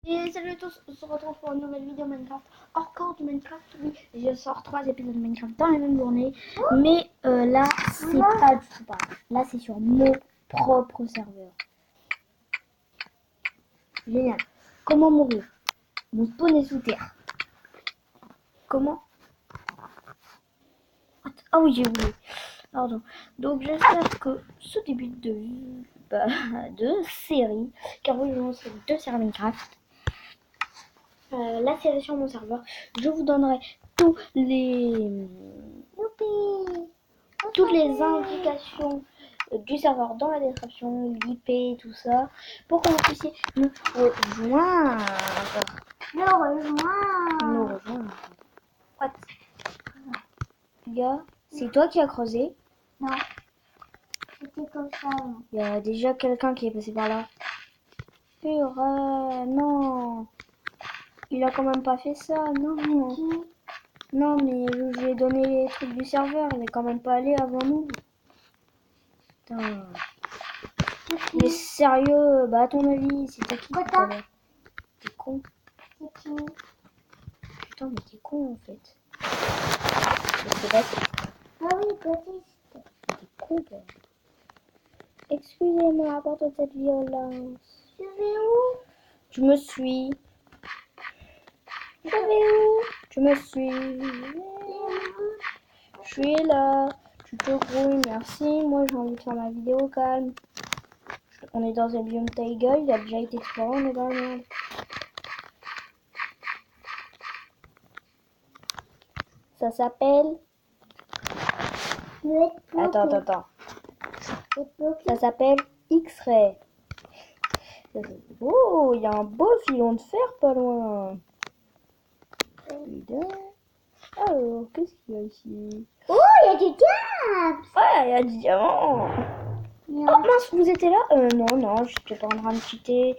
Et salut à tous, on se retrouve pour une nouvelle vidéo Minecraft. Encore du Minecraft, oui. Je sors 3 épisodes de Minecraft dans la même journée. Mais là, c'est pas du tout pareil. Là, c'est sur mon propre serveur. Génial. Comment mourir? Mon spawn est sous terre. Comment? Ah oui, j'ai oublié. Pardon. Donc j'espère que ce début de série, car oui, je lancerai 2 séries Minecraft. La série sur mon serveur, je vous donnerai toutes les indications du serveur dans la description, l'IP, tout ça, pour que vous puissiez nous rejoindre. Nous rejoindre. What? Gars, c'est toi qui as creusé? Non, c'était comme ça. Il y a déjà quelqu'un qui est passé par là. Purée, non. Il a quand même pas fait ça, non. Qui? Non, mais je lui ai donné les trucs du serveur, il est quand même pas allé avant nous. Putain. Mais sérieux, bah à ton avis, c'était qui tout à l'heure? T'es con. C'est qui? Putain, mais t'es con en fait. C'est Baptiste. Ah oui, Baptiste. T'es con, toi. Excusez-moi pour toute cette violence. Tu vais où? Tu me suis. Je vais où? Tu me suis. Je suis là. Tu te grouilles, merci. Moi j'ai envie de faire ma vidéo au calme. On est dans un biome taiga, il a déjà été exploré, on est dans la merde. Ça s'appelle... Attends. Ça s'appelle X-Ray. Oh, il y a un beau filon de fer pas loin. Alors, qu'est-ce qu'il y a ici? Oh, il y a du diable. Ouais, il y a du diamant. Oh mince, vous étiez là? Non, je suis pas en train de cheater.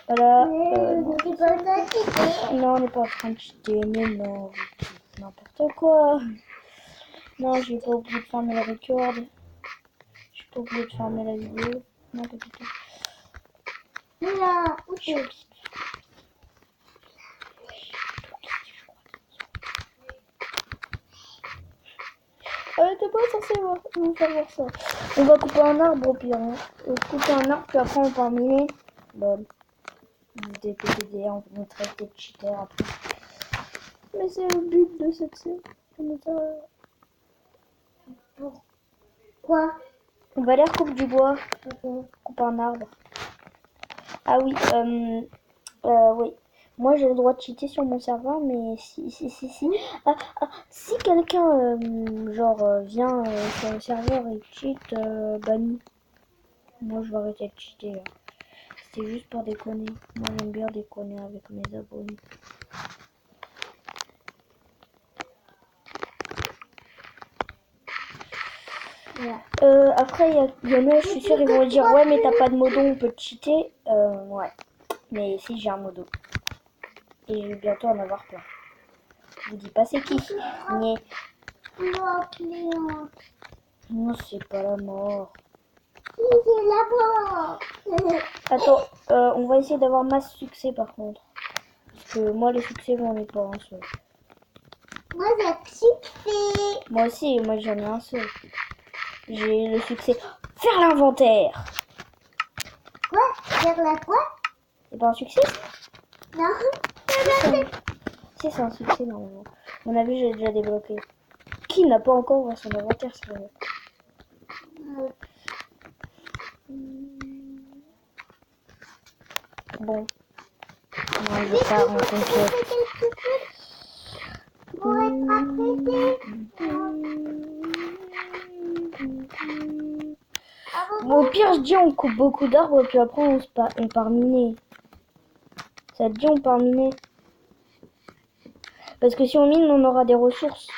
Voilà. Non, t'es pas en train de cheater. Non, on n'est pas en train de cheater, mais non, n'importe quoi. Non, j'ai pas oublié de fermer la record. J'ai pas oublié de fermer la vidéo. Non, pas du tout. Là, où tu es? T'es pas censé nous faire voir ça. On va couper un arbre au pire. Hein. Couper un arbre, puis après on va miner. Lol. Des PPD, on va nous traiter de cheater après. Mais c'est le but de cette série. Pourquoi? On va aller recouper du bois. Couper un arbre. Ah oui, oui. Moi j'ai le droit de cheater sur mon serveur, mais si. Si quelqu'un vient sur le serveur et cheat, banni. Moi je vais arrêter de cheater là. C'était juste pour déconner. Moi j'aime bien déconner avec mes abonnés. Après il y en a, je suis sûre, ils vont dire ouais mais t'as pas de modo, on peut te cheater. Ouais. Mais si j'ai un modo. Et je vais bientôt en avoir plein. Je vous dis pas c'est qui. Mais... Non, c'est pas la mort. Si, c'est là-bas. Attends, on va essayer d'avoir masse succès par contre. Parce que moi, les succès, j'en ai pas un seul. Moi, j'ai succès. Moi aussi, moi j'en ai un seul. J'ai le succès. Faire l'inventaire. Quoi? Faire la quoi? C'est pas un succès? Non. Si, c'est un succès normalement. À mon avis, j'ai déjà débloqué. Qui n'a pas encore ouvert son inventaire, c'est vrai. Bon. Moi, je vais pas en conquête. Pour être apaisé. Bon, au pire, je dis on coupe beaucoup d'arbres, puis après on part miner. Ça te dit on part miner? Parce que si on mine, on aura des ressources.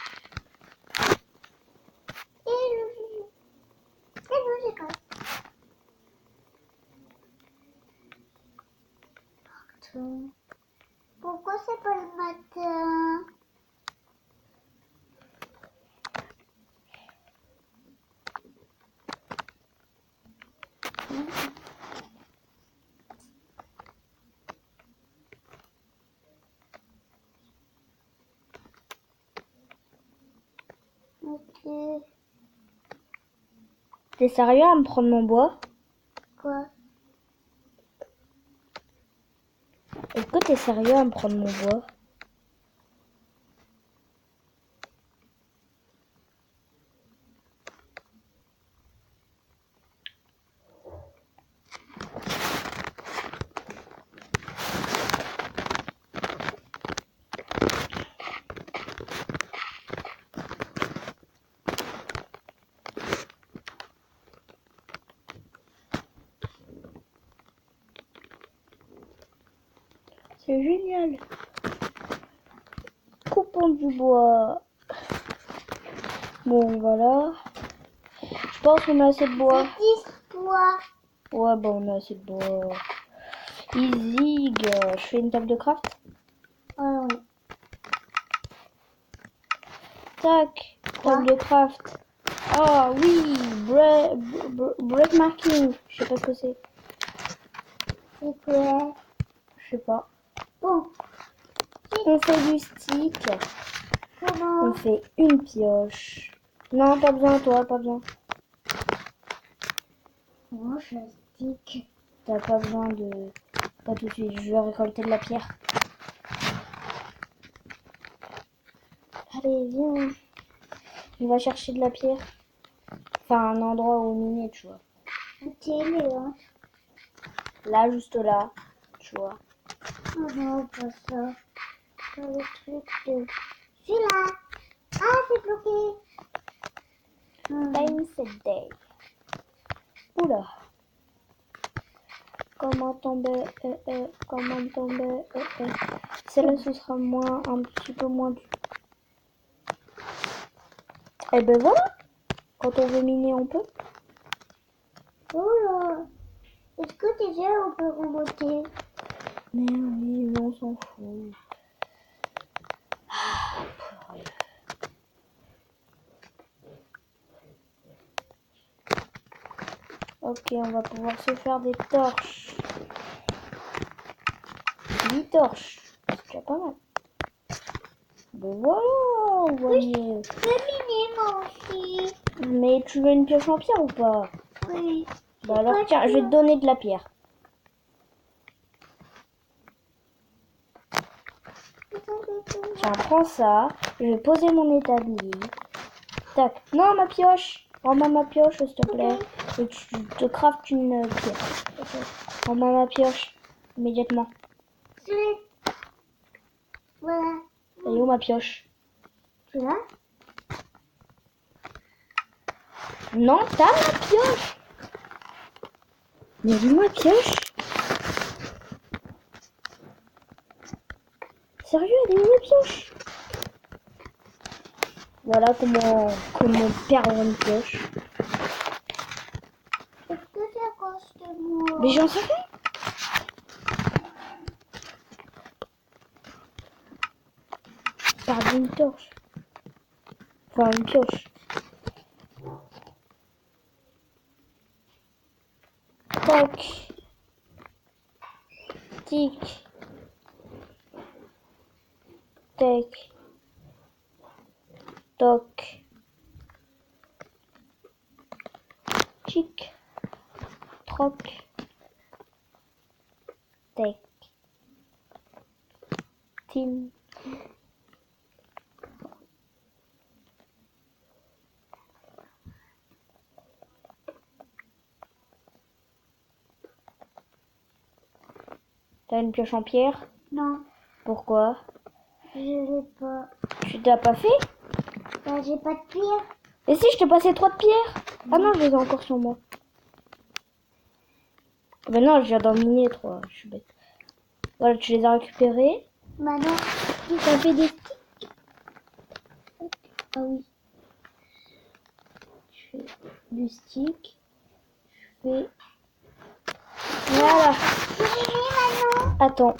Pourquoi c'est pas le matin? C'est T'es sérieux à me prendre mon bois? quoi? Est-ce que t'es sérieux à me prendre mon bois? C'est génial. Coupons du bois. Bon, voilà. Je pense qu'on a assez de bois. C'est 10 pois. Ouais, bon, on a assez de bois. Easy, je fais une table de craft. Alors, Tac, table de craft. Ah oui, break marking. Je sais pas ce que c'est. c'est quoi? Je sais pas. Bon, On fait du stick. comment? On fait une pioche. Non, pas besoin, toi, pas besoin. Moi, je stick. T'as pas besoin de... Pas tout de suite, je vais récolter de la pierre. Allez, viens. On va chercher de la pierre. Enfin, un endroit où miner, tu vois. Ok, Léon. Là, juste là, tu vois. Oh non, pas ça. Pas le truc de... Celui-là. Ah, c'est bloqué. Time set day. Oula. Comment tomber, comment tomber, Celle-là, ce sera moins, un petit peu moins dur. Et ben voilà. Quand on veut miner, on peut. Oh là. Est-ce que déjà on peut remonter? Mais oui, mais on s'en fout. Ok, on va pouvoir se faire des torches. 10 torches. C'est déjà pas mal. Ben voilà, on va mieux. Je peux miner moi aussi. Mais tu veux une pioche en pierre ou pas? Oui. Bah alors tiens, je vais te donner de la pierre. Tiens, prends ça. Je vais poser mon établi. Tac. Non, ma pioche. Rends-moi ma pioche, s'il te plaît. Et tu te craftes une pierre. Rends-moi ma pioche. Immédiatement. Voilà. Elle est où ma pioche? Tu l'as? Non, t'as ma pioche. Mais elle est où ma pioche? Sérieux, elle est où ma pioche? Voilà comment perdre une pioche. Est-ce que c'est à cause de moi? Mais j'en sais rien. Perdre une torche. Enfin, une pioche. Tac. Tic. Tac. Toc. Tic. Troc. Tac. Tim. T'as une pioche en pierre? Non, Pourquoi? je l'ai pas. Tu t'as pas fait? Bah, j'ai pas de pierre. Et si je te passais 3 de pierre? Ah non, je les ai encore sur moi. Ben non, je viens d'en miner 3, je suis bête. Voilà, tu les as récupérés. Maintenant, Ça fait des sticks. Ah oui. Je fais du stick. Je fais... Voilà. je vais miner maintenant. Attends.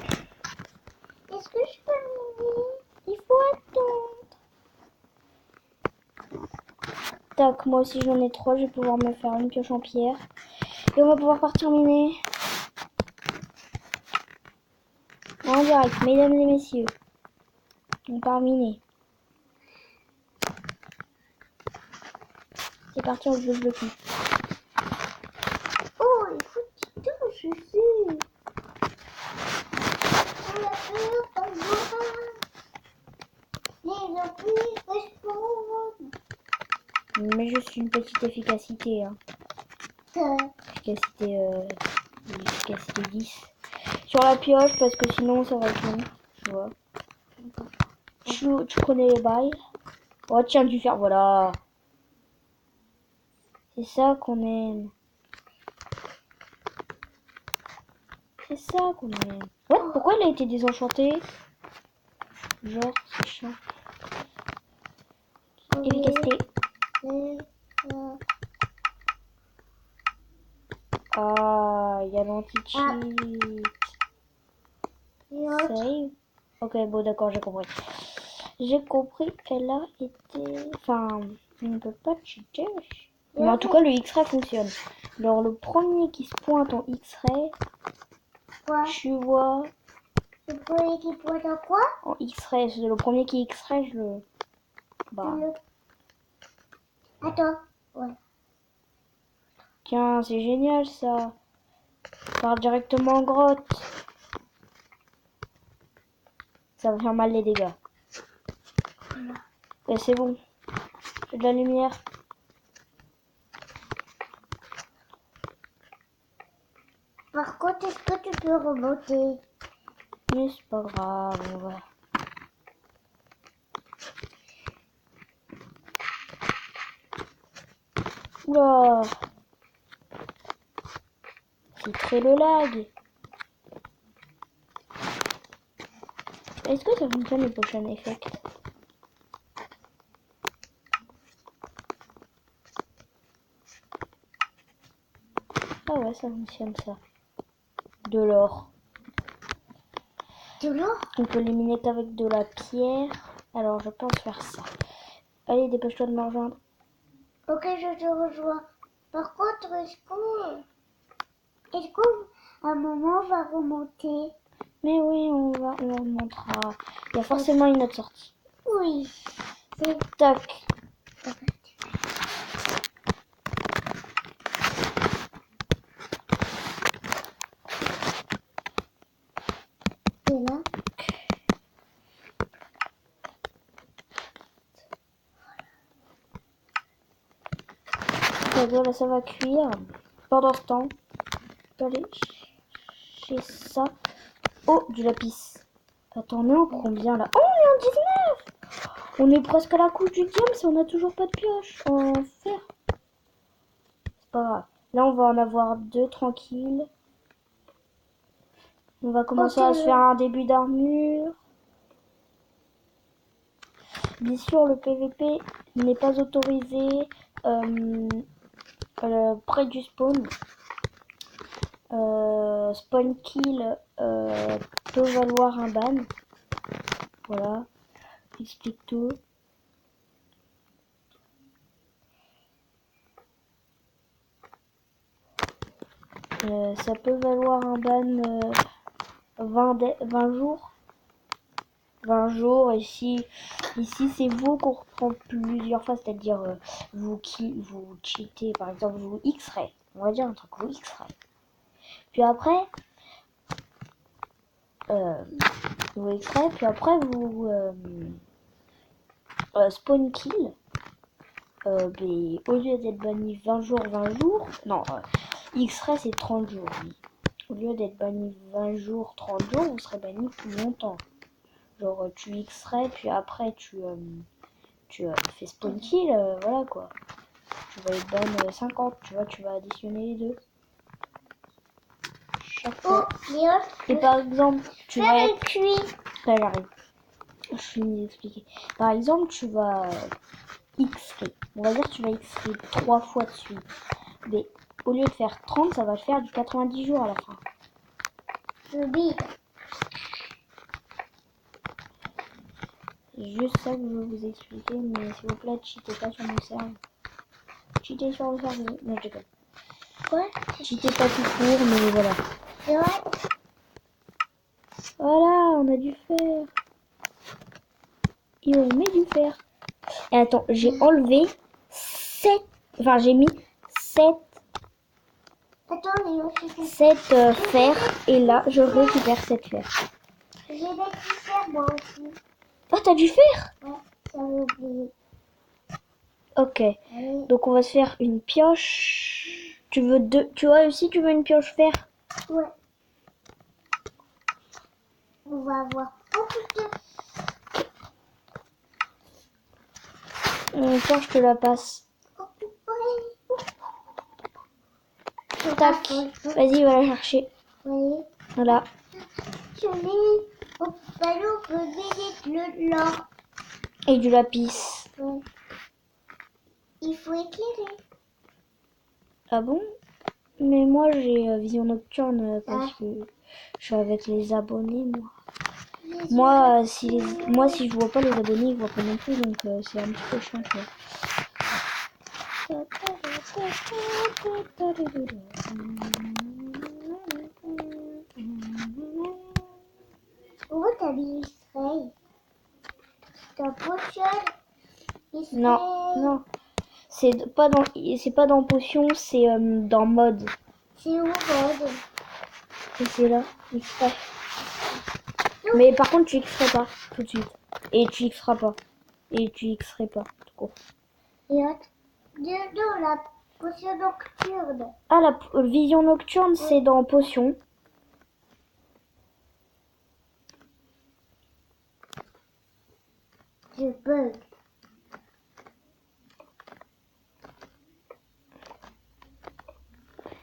Est-ce que je peux miner? Il faut attendre. Tac, moi aussi j'en ai 3, je vais pouvoir me faire une pioche en pierre. Et on va pouvoir partir miner. En direct, mesdames et messieurs. On part miner. partir au jeu de cul. Oh, il faut que tu touches ici. Mais juste une petite efficacité. Hein. Efficacité 10. Sur la pioche, parce que sinon ça va être long. Tu vois. Tu connais les bails. Oh, tiens, du fer, voilà. C'est ça qu'on aime. C'est ça qu'on aime. Ouais, pourquoi elle a été désenchantée? Genre, c'est chiant. Efficacité. Ah, il y a l'anti-cheat. Save. Ok, bon, d'accord, j'ai compris. J'ai compris, elle a été... Enfin, on ne peut pas cheater. Mais en tout cas, le X-ray fonctionne. Alors, le premier qui se pointe en X-ray, tu vois... Le premier qui pointe en quoi? En X-ray, c'est le premier qui X-ray, je le... Bah... Attends, ouais. Tiens, c'est génial, ça. Je pars directement en grotte. Ça va faire mal les dégâts. Et c'est bon. J'ai de la lumière. Par contre, est-ce que tu peux remonter? Mais c'est pas grave, on va... Oula! C'est très le lag. Est-ce que ça fonctionne le potion effect? Ah ouais, ça fonctionne ça. De l'or. De l'or? On peut l'éliminer qu'avec de la pierre. Alors je pense faire ça. Allez, dépêche-toi de me rejoindre. Ok, je te rejoins. Par contre, est-ce qu'à un moment on va remonter? Mais oui, on remontera. Il y a forcément une autre sortie. Oui. C'est Tac. là. Voilà, ça va cuire. Pendant ce temps, je vais aller chercher ça. Oh, du lapis. Attends, on est en combien là? Oh, on est en 19! On est presque à la couche du diamant, si on a toujours pas de pioche en fer. C'est pas grave. Là, on va en avoir deux tranquilles. On va commencer à se faire un début d'armure. Bien sûr, le PVP n'est pas autorisé près du spawn. Spawn kill peut valoir un ban. Voilà, j'explique tout. Ça peut valoir un ban 20 jours. 20 jours, et ici c'est vous qu'on reprend plusieurs fois, c'est-à-dire vous cheatez, par exemple, vous X-ray. On va dire un truc, vous X-ray. Puis après, vous X-ray, puis après vous spawn kill. Mais au lieu d'être banni 20 jours, non, X-ray c'est 30 jours. Oui. Au lieu d'être banni 20 jours, 30 jours, vous serez banni plus longtemps. Genre tu X-ray, puis après tu fais spawn kill, voilà quoi. Tu vas être ban 50, tu vois, tu vas additionner les deux. Chaque fois. Et par exemple, tu vas être cuit. Là j'arrive. Je finis d'expliquer. Par exemple, tu vas X-ray. On va dire que tu vas X-ray 3 fois de suite. Mais au lieu de faire 30, ça va te faire du 90 jours à la fin. Le bide. C'est juste ça que je veux vous expliquer, mais s'il vous plaît, cheatez pas sur mon serveur. Cheatez sur le serveur. Non, je déconne. Quoi? Cheatez pas tout court, mais voilà. C'est vrai? Voilà, on a du fer. Et on met du fer. Et attends, j'ai enlevé 7 Enfin, j'ai mis 7 Attends, les autres, c'est 7 fers et là je récupère 7 fers. J'ai des petits fers, moi aussi. Ah, t'as du fer? Ouais, j'avais oublié. Ok, Allez. donc on va se faire une pioche. Tu veux deux? Tu vois aussi, tu veux une pioche fer? Ouais. On va avoir beaucoup de... Tiens, je te la passe. Tac, vas-y, va la chercher. Oui. Voilà. Je l'ai. Au ballon, on peut mettre de l'or. Et du lapis. Ouais. Il faut éclairer. Ah bon? Mais moi j'ai vision nocturne parce que je suis avec les abonnés, moi. Moi, si je vois pas les abonnés, ils voient pas non plus, donc c'est un petit peu chiant, quoi. Où t'as mis Israël? C'est un potion. Non, non. C'est pas dans potion, c'est dans mode. C'est où, mode? Et c'est là, exprès. Mais par contre, tu extrais pas tout de suite. Et tu extras pas. Et tu extrais pas, tout court. Et autre. Dedans, la potion nocturne. Ah, la vision nocturne, c'est dans potion. Je bug.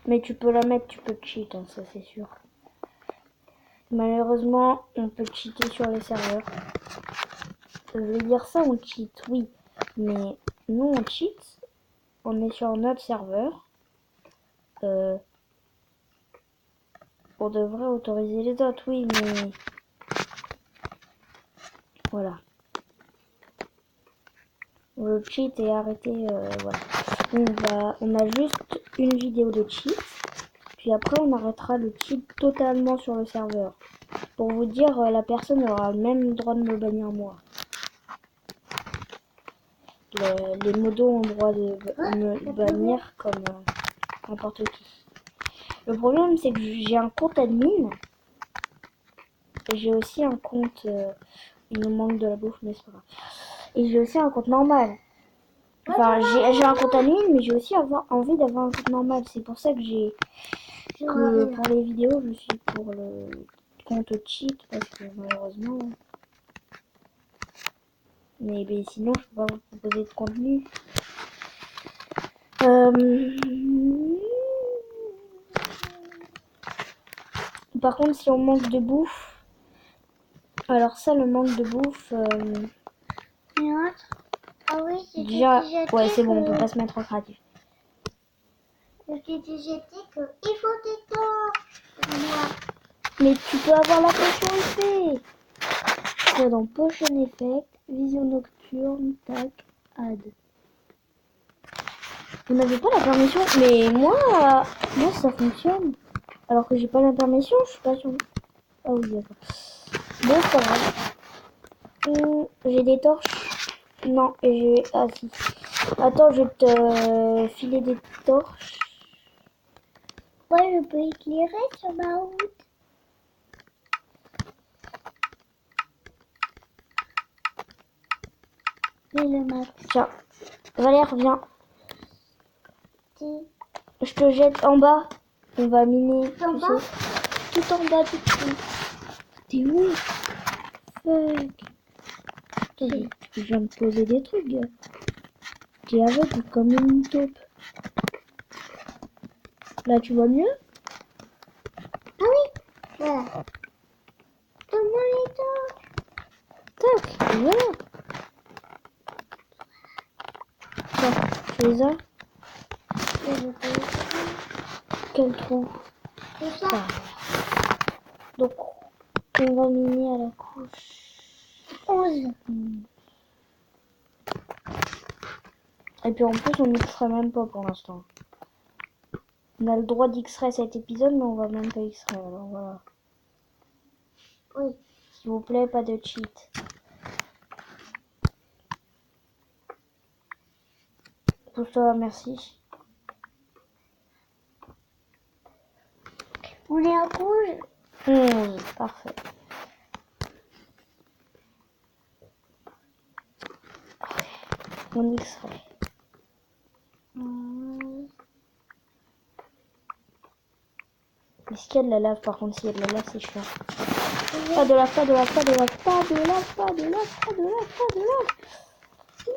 Mais tu peux la mettre, tu peux cheat, hein, ça c'est sûr. Malheureusement, on peut cheater sur les serveurs. Je vais dire ça, on cheat, oui. Mais nous, on cheat. On est sur notre serveur. On devrait autoriser les autres, oui, mais... Voilà. Le cheat est arrêté, voilà. On a juste une vidéo de cheat. Puis après, on arrêtera le cheat totalement sur le serveur. Pour vous dire, la personne aura le même droit de me bannir moi. Les modos ont le droit de me bannir comme n'importe qui. Le problème, c'est que j'ai un compte admin. Et j'ai aussi un compte... il nous manque de la bouffe, mais c'est pas grave. Et j'ai aussi un compte normal. Enfin, j'ai un compte admin, mais j'ai aussi envie d'avoir un compte normal. C'est pour ça que pour les vidéos, je suis pour le compte cheat, parce que malheureusement... Mais sinon, je peux pas vous proposer de contenu. Par contre, si on manque de bouffe, alors ça, le manque de bouffe, Et autre. Ah oui, c'est déjà, ouais, c'est bon, on peut pas se mettre en créatif. Je t'ai dit qu'il faut des torches. Mais tu peux avoir la potion effet. C'est dans potion effect, vision nocturne, tac, add. Vous n'avez pas la permission, mais moi ça fonctionne. Alors que j'ai pas la permission, je suis pas sûre. Ah oui, d'accord. Bon, c'est pas grave. J'ai des torches. Non, et j'ai... Ah si. Attends, je vais te filer des torches. Ouais, je peux éclairer sur ma route. Mais le max. Tiens. Valère, viens. Si. Je te jette en bas. On va miner. En bas? Tout en bas, tout de suite. T'es où? Fuck. Putain, je viens de poser des trucs, gars. T'es aveugle comme une taupe. Là, tu vois mieux? Ah oui. Voilà. Donne-moi les torches. Tac, et voilà. Tiens, tu les as? Et je peux Quel trou? tout ça. Ah. Donc, on va miner à la couche 11. Et puis en plus, on n'extrait même pas pour l'instant. On a le droit d'extraire cet épisode, mais on va même pas extraire. Alors voilà. Oui. S'il vous plaît, pas de cheat. Pousse-toi, merci. On est en rouge. 11, parfait. On X-ray. Est-ce qu'il y a de la lave? Par contre, s'il y a de la lave, c'est chiant. Pas de lave, pas de lave, pas de lave, pas de lave, pas de lave, pas de lave, pas de lave. Yo,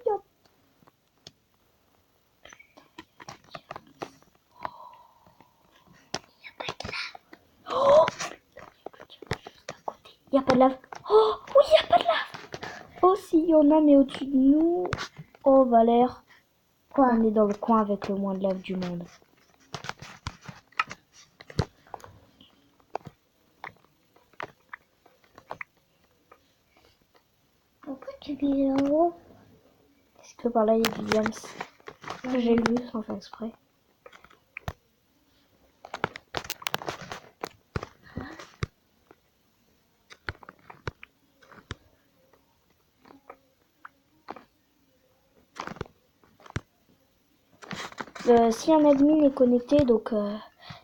yo. Oh, il n'y a pas de lave. Oh, oui, il n'y a pas de lave. Oh, si, il y en a, mais au-dessus de nous. Oh, Valère. Quoi? On est dans le coin avec le moins de lave du monde. Pourquoi tu vis en haut? Est-ce que par là, il y a du diams? J'ai vu sans faire exprès. Si un admin est connecté, donc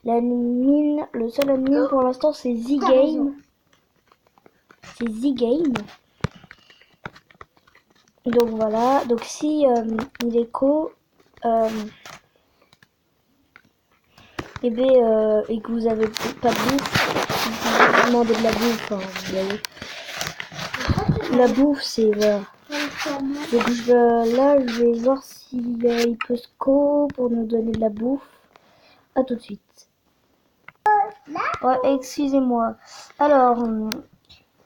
l'admin, le seul admin pour l'instant c'est Z-Game. C'est Z-Game. Donc voilà, donc si il est et que vous avez pas de bouffe, vous demandez de la bouffe, hein, vous voyez. La bouffe c'est voilà. Donc là je vais voir si il peut sco pour nous donner de la bouffe. À tout de suite. Ouais, excusez-moi. Alors, on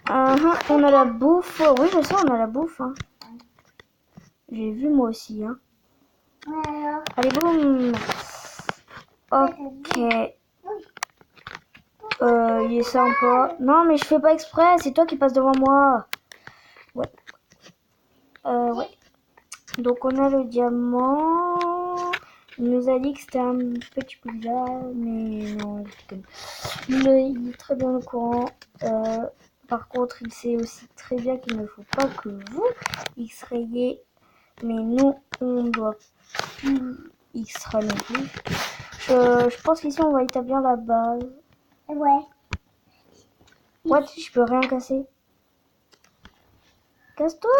a la bouffe. Oui, je sais, on a la bouffe. Hein. J'ai vu moi aussi. Hein. Allez, boum. Ok. Il est sympa. Non, mais je fais pas exprès. C'est toi qui passes devant moi. Ouais. Ouais. Donc, on a le diamant. Il nous a dit que c'était un petit peu bizarre, mais non. Il est très bien au courant. Par contre, il sait aussi très bien qu'il ne faut pas que vous X-rayiez. Mais nous, on doit plus X-ray non plus. Je pense qu'ici, on va établir la base. Ouais. What? Je peux rien casser. Casse-toi!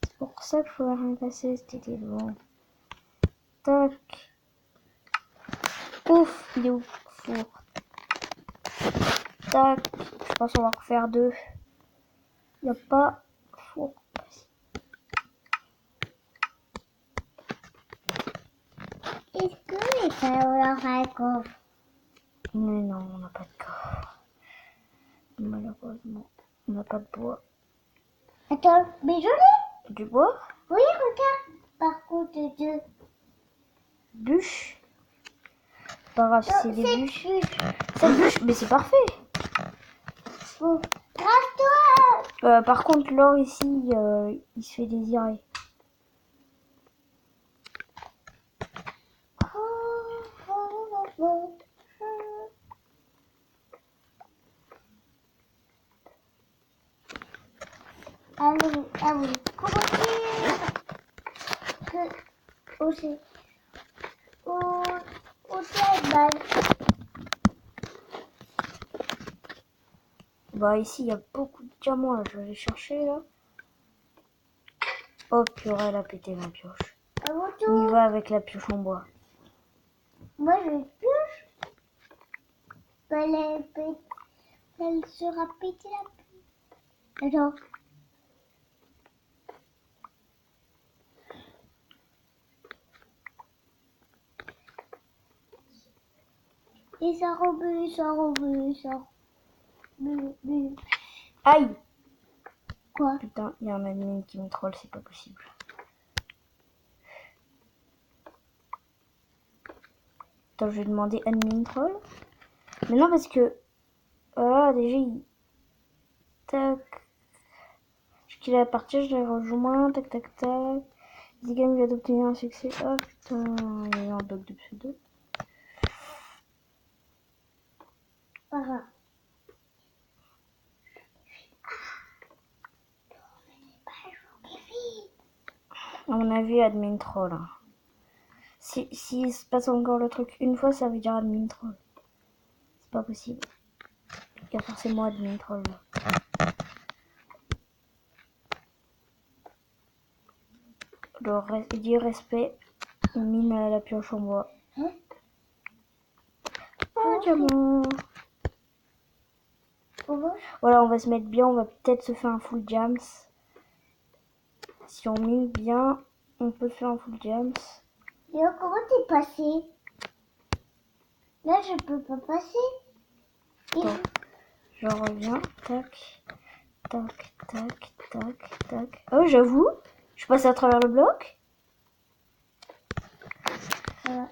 C'est pour ça qu'il faut rien casser. C'était bon. Tac. Ouf, il est où? Four. Tac. Je pense qu'on va refaire 2. Il n'y a pas four. Est-ce que les parents ont un coffre? Mais non, on n'a pas de corps. Malheureusement, on n'a pas de bois. Attends, mais j'en ai. Du bois? Oui, regarde. Par contre, deux. Bûche? Pas grave, c'est des Cette bûches. bûche. Cette bûche, mais c'est parfait. Bon. Grâce-toi. Par contre, l'or ici, il se fait désirer. Ah oui, ah oui. Comment que aussi au balle. Bah ici, il y a beaucoup de diamants. Là. Je vais aller chercher là. Oh purée, elle a pété ma pioche. On y va avec la pioche en bois. Moi, j'ai une pioche. Elle sera pétée la pioche. Attends. Et ça rebut, ça rebut, ça rebut. Aïe! Quoi? Putain, il y a un admin qui me troll, c'est pas possible. Attends, je vais demander admin troll. Mais non, parce que... Voilà, déjà, il... Tac. Je qu'il est à partir, je l'ai rejoint. Tac, tac, tac. Zigam vient d'obtenir un succès. Oh putain, il y a eu un bug de pseudo. Voilà. mon avis, admin troll. Hein. Si se passe encore le truc une fois, ça veut dire admin troll. C'est pas possible. Il y a forcément admin troll là. Il dit respect, mine à la pioche en bois. Hein? Oh, diamant. Comment? Voilà, on va se mettre bien, on va peut-être se faire un full jams. Si on mine bien, on peut faire un full jams. Léo, comment t'es passé? Là, je peux pas passer. Attends, je reviens. Tac, tac, tac, tac, tac. Oh, j'avoue, je passe à travers le bloc. Ouais.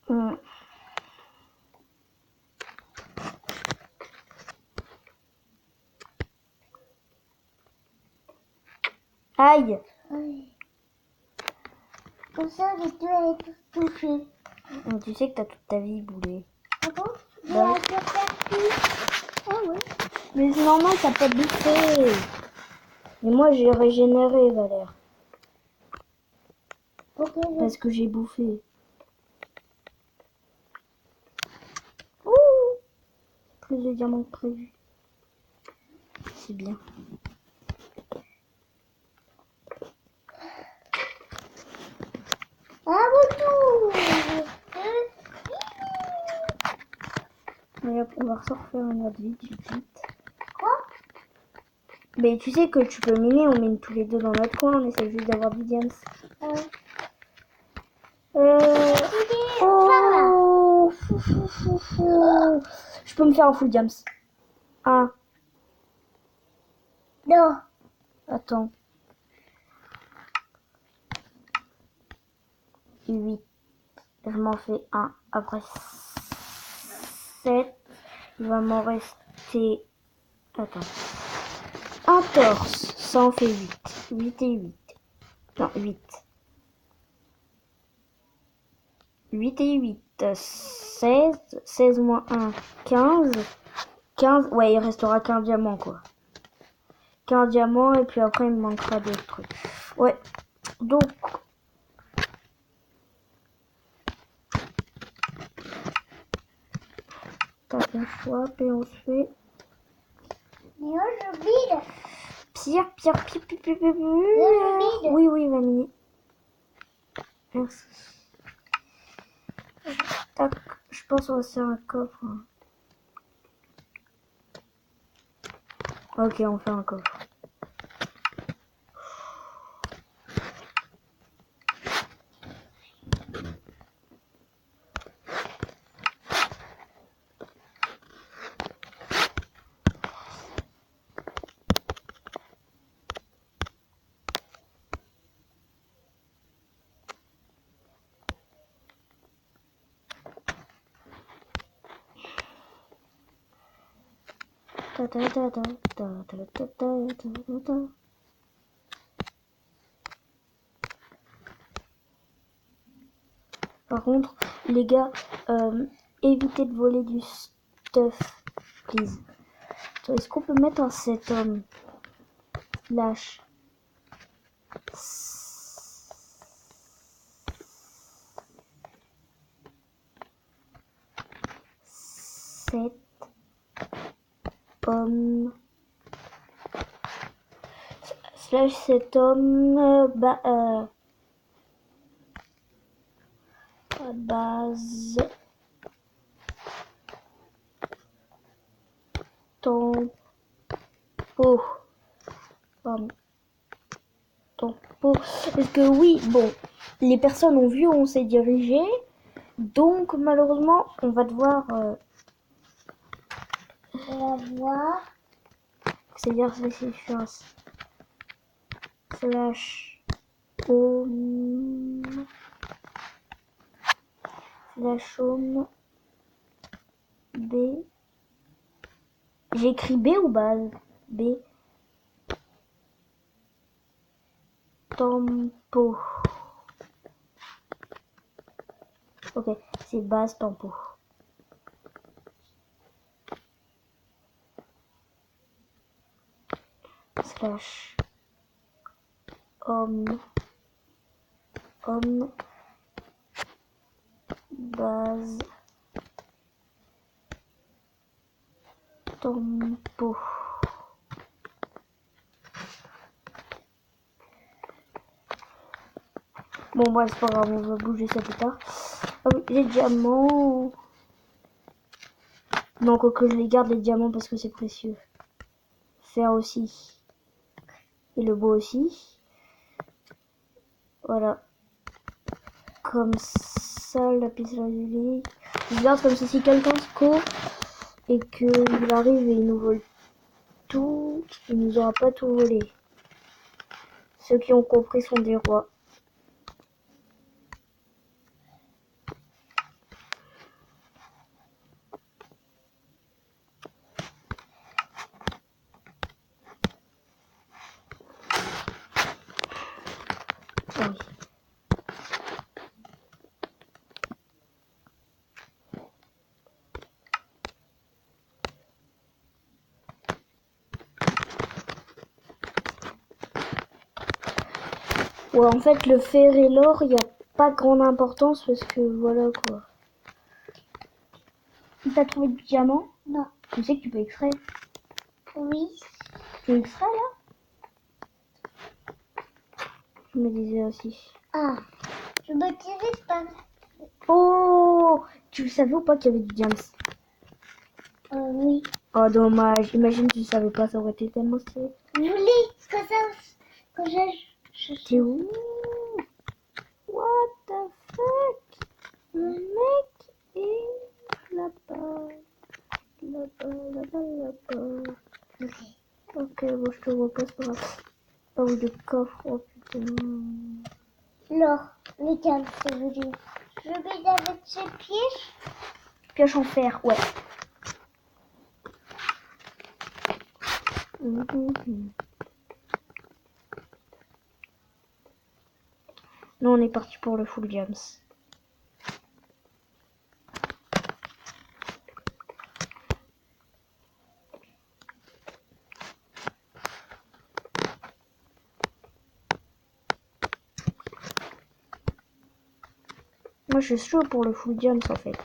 Hmm. Aïe. Ouais. Comme ça, les deux allaient tous toucher. Mais tu sais que t'as toute ta vie boulé. Ah bon? J'ai Bah. un peu perdu. Ah ouais? Mais c'est normal, t'as pas bouffé. Mais moi j'ai régénéré, Valère. Ok, Parce que j'ai bouffé. Ouh, plus de diamants que prévu. C'est bien. un retour. Mais hop, on va ressortir un autre vite. Quoi? Mais tu sais que tu peux miner, on mine tous les deux dans notre coin, on essaie juste d'avoir du diams. Oh, fou. Je peux me faire un full diams. Ah, Non. attends. 8. Je m'en fais un. Après 7. Il va m'en rester... Attends. Un torse. Ça en fait 8. 8 et 8. Non, 8. 8 et 8. 16. 16 moins 1. 15. 15. Ouais, il restera qu'un diamant, quoi. Qu'un diamant, et puis après, il me manquera d'autres trucs. Ouais. Donc... Tac, un choix, et on se fait... Léo, je vide. Pierre. je vide. Oui, mamie. Merci. Tac, je pense qu'on va se faire un coffre. Ok, on fait un coffre. Par contre, les gars, évitez de voler du stuff, please. Est-ce qu'on peut mettre un set homme slash set homme slash set homme base tempo. Pardon. Tempo. Parce que oui, bon, les personnes ont vu où on s'est dirigé. Donc malheureusement, on va devoir... On va voir. c'est-à-dire c'est slash home slash home B. J'ai écrit B ou base? B. Tempo. Ok, c'est base tempo. Moustache. Homme. Homme. Base. Tempo. Bon, bref, c'est pas grave, on va bouger ça plus tard. Ah oui, les diamants. Non, quoique je les garde, les diamants, parce que c'est précieux. Fer aussi. Et le bois aussi. Voilà. Comme ça, la piste lazuli. Je garde comme ça, si quelqu'un se court et qu'il arrive et il nous vole tout, il nous aura pas tout volé. Ceux qui ont compris sont des rois. Ah oui. Ouais, en fait, le fer et l'or, il n'y a pas grande importance parce que voilà quoi. T'as trouvé du diamant? Non. Tu sais que tu peux extraire. Oui. Tu extrais là? Je me disais aussi. Ah. Je me dirais pas. Oh! Tu savais ou pas qu'il y avait du diamant? Oui. Oh, dommage. Imagine si tu savais pas, ça aurait été tellement stylé. Je voulais que ça. Que T'es où? What the fuck? Le mec est là-bas. Là-bas. Ok, bon, je te vois pas, c'est pas grave. Ah oui, le coffre, oh putain. L'or. Le calme, ça veut dire. Je vais avec ses pièges. Pioche en fer, ouais. Nous, on est parti pour le full jams. Moi, je suis chaud pour le full jams en fait.